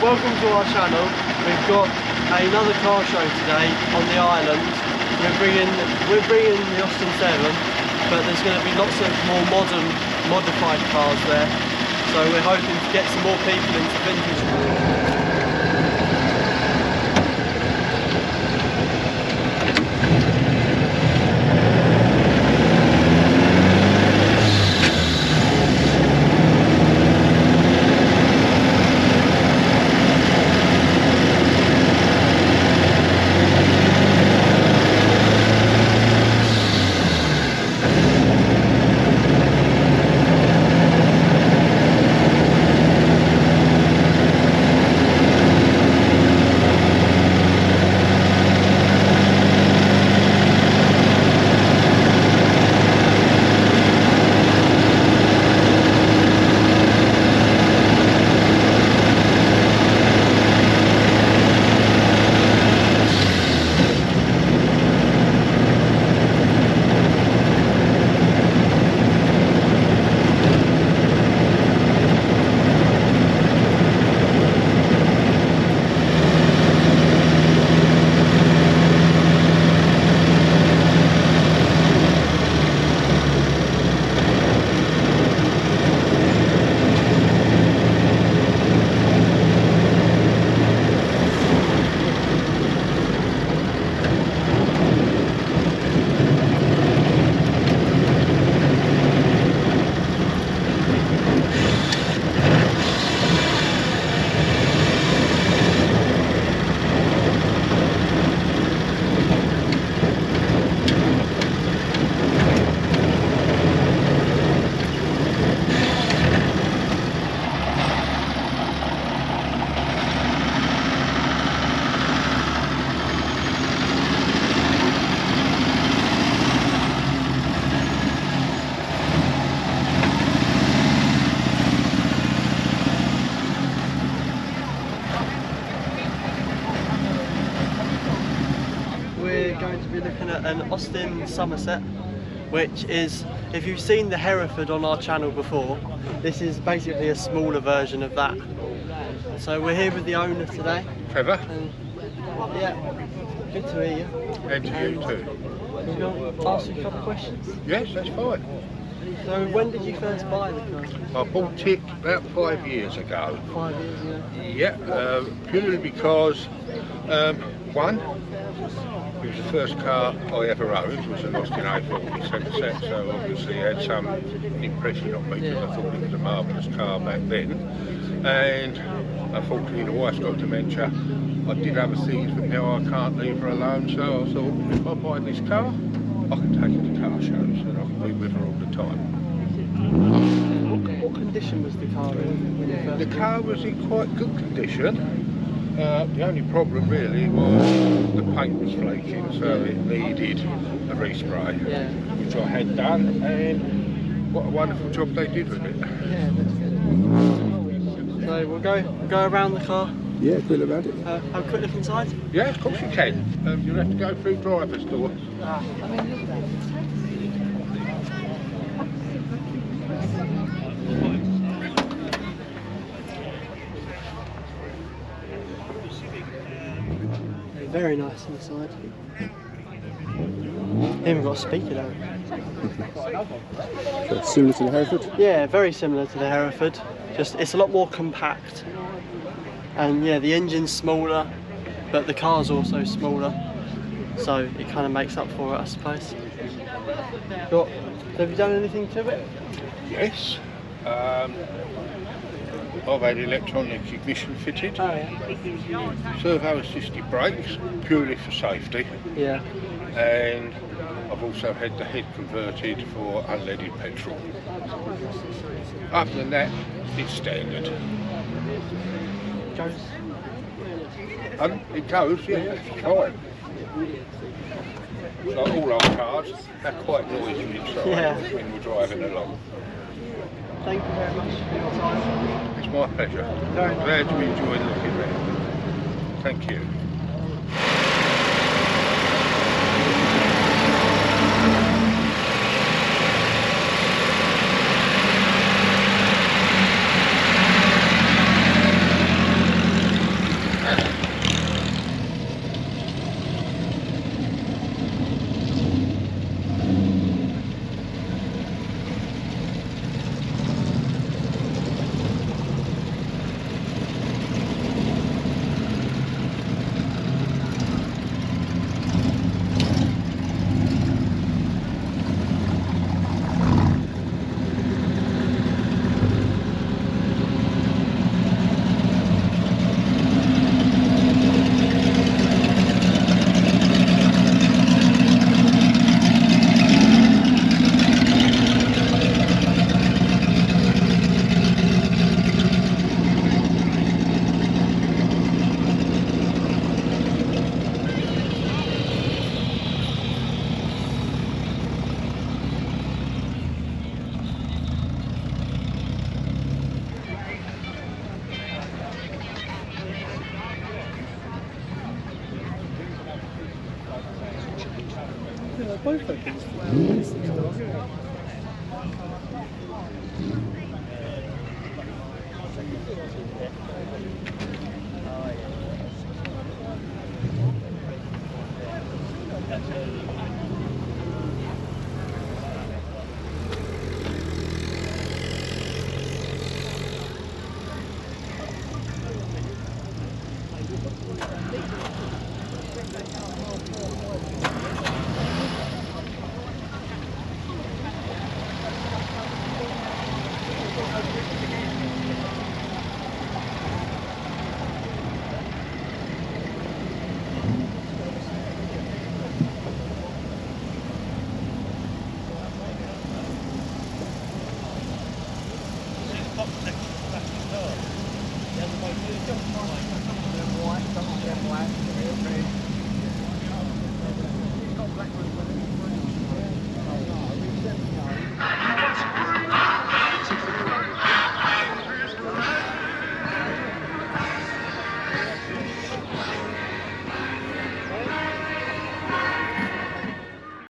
Welcome to our channel. We've got another car show today on the island. We're bringing the Austin 7, but there's going to be lots of more modern, modified cars there. So we're hoping to get some more people into vintage. Going to be looking at an Austin Somerset, which is, if you've seen the Hereford on our channel before, this is basically a smaller version of that. So we're here with the owner today. Trevor. Yeah, good to hear you. And to you too. We're going to ask you a couple of questions. Yes, that's fine. So when did you first buy the car? I bought it about 5 years ago. 5 years, yeah. Yeah, purely because, one, it was the first car I ever owned. It was an Austin A40 Somerset, so obviously it had some impression on me because I thought it was a marvellous car back then. And unfortunately the wife's got dementia. I did other things, but now I can't leave her alone, so I thought if I buy this car, I can take it to car shows and I can be with her all the time. What condition was the car in when you first The car was in quite good condition. The only problem really was the paint was flaking, so it needed a respray, which I had done, and what a wonderful job they did with it. Yeah, that's good. So we'll go around the car. Yeah, quick around it. Have a quick look inside. Yeah, of course you can. You'll have to go through driver's door. Very nice inside. Even got a speaker though. So similar to the Hereford? Yeah, very similar to the Hereford. Just it's a lot more compact. And yeah, the engine's smaller, but the car's also smaller. So it kind of makes up for it, I suppose. Have you done anything to it? Yes. I've had electronic ignition fitted. Oh, yeah. Servo assisted brakes, purely for safety. Yeah. And I've also had the head converted for unleaded petrol. Other than that, it's standard. Goes? It goes, yeah, it's fine. Like all old cars, they're quite noisy inside when we're driving along. Thank you very much for your time. It's my pleasure. I'm glad you enjoyed looking around. Thank you. both opens.